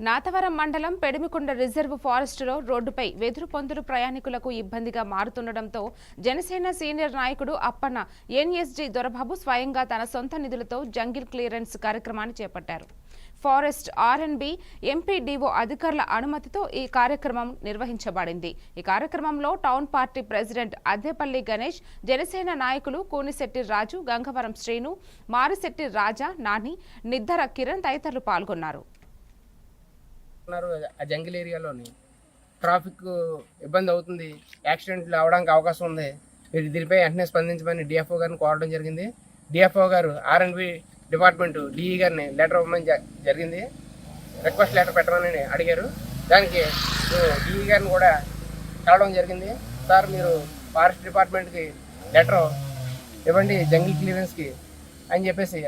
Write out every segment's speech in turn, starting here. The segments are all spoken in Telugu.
నాతవరం మండలం పెడిమికొండ రిజర్వ్ ఫారెస్టులో రోడ్డుపై వెదురు పొందురు ప్రయాణికులకు ఇబ్బందిగా మారుతుండటంతో జనసేన సీనియర్ నాయకుడు అప్పన్న ఎన్ఎస్జీ దొరబాబు స్వయంగా తన సొంత నిధులతో జంగిల్ క్లియరెన్స్ కార్యక్రమాన్ని చేపట్టారు. ఫారెస్ట్ ఆర్ఎండ్బి ఎంపీడీఓ అధికారుల అనుమతితో ఈ కార్యక్రమం నిర్వహించబడింది. ఈ కార్యక్రమంలో town party president Addepalli Ganesh, Janasena నాయకులు కూనిశెట్టి రాజు, గంగవరం శ్రీను, మారిశెట్టి రాజా, నాని, నిద్దర కిరణ్ తదితరులు పాల్గొన్నారు. ఆ జంగిల్ ఏరియాలోని ట్రాఫిక్ ఇబ్బంది అవుతుంది, యాక్సిడెంట్లు అవడానికి అవకాశం ఉంది. మీరు దీనిపై వెంటనే స్పందించమని డిఎఫ్ఓ గారిని కోరడం జరిగింది. డిఎఫ్ఓ గారు ఆర్ఎండ్బి డిపార్ట్మెంట్ డిఈ గారిని లెటర్ ఇవ్వమని జరిగింది. రిక్వెస్ట్ లెటర్ పెట్టమని అడిగారు. దానికి డిఈ గారిని కూడా కలవడం జరిగింది. సార్, మీరు ఫారెస్ట్ డిపార్ట్మెంట్కి లెటర్ ఇవ్వండి జంగిల్ క్లియరెన్స్కి అని చెప్పేసి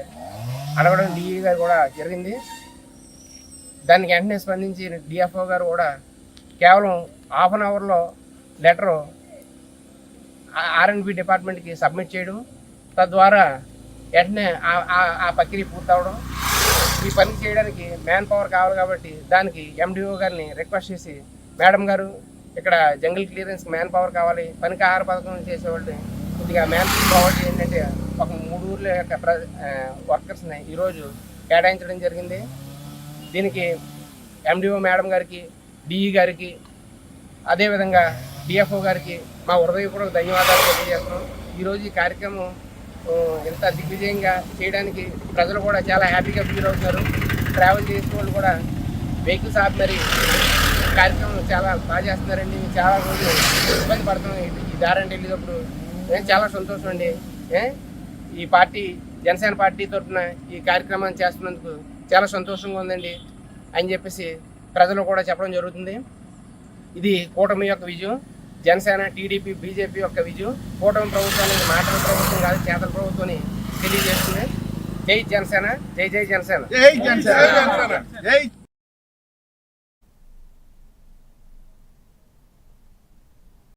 అడగడం డిఈ గారు కూడా జరిగింది. దానికి వెంటనే స్పందించి డిఎఫ్ఓ గారు కూడా కేవలం హాఫ్ అన్ అవర్లో లెటరు ఆర్ఎండ్బి డిపార్ట్మెంట్కి సబ్మిట్ చేయడం, తద్వారా వెంటనే ఆ ప్రక్రియ పూర్తవడం. ఈ పని చేయడానికి మ్యాన్ పవర్ కావాలి కాబట్టి దానికి ఎండిఓ గారిని రిక్వెస్ట్ చేసి, మేడం గారు, ఇక్కడ జంగిల్ క్లియరెన్స్కి మ్యాన్ పవర్ కావాలి, పనికి ఆహార పథకం చేసేవాళ్ళు కొద్దిగా మ్యాన్ పవర్ ఏంటంటే ఒక 3 ఊర్ల యొక్క వర్కర్స్ని ఈరోజు కేటాయించడం జరిగింది. దీనికి ఎండిఓ మేడం గారికి, డిఈ గారికి, అదేవిధంగా డిఎఫ్ఓ గారికి మా హృదయపూర్వక ధన్యవాదాలు తెలియజేస్తున్నాం. ఈరోజు ఈ కార్యక్రమం ఇంత దిగ్విజయంగా చేయడానికి ప్రజలు కూడా చాలా హ్యాపీగా ఫీల్ అవుతున్నారు. ట్రావెల్ చేసే వాళ్ళు కూడా వెహికల్స్ ఆపి మరి కార్యక్రమం చాలా బాగా చేస్తున్నారండి. చాలా రోజులు ఇబ్బంది పడుతున్నాం ఈ దారంటే వెళ్ళేటప్పుడు. చాలా సంతోషం అండి. ఈ పార్టీ జనసేన పార్టీ తరఫున ఈ కార్యక్రమాన్ని చేస్తున్నందుకు చాలా సంతోషంగా ఉందండి అని చెప్పేసి ప్రజలు కూడా చెప్పడం జరుగుతుంది. ఇది కూటమి యొక్క విజయం, జనసేన, టీడీపీ, బీజేపీ యొక్క విజయం. కూటమి ప్రభుత్వానికి మాటల ప్రభుత్వం కాదు, చేతల ప్రభుత్వం తెలియజేస్తుంది. జై జనసేన, జై జై జనసేన.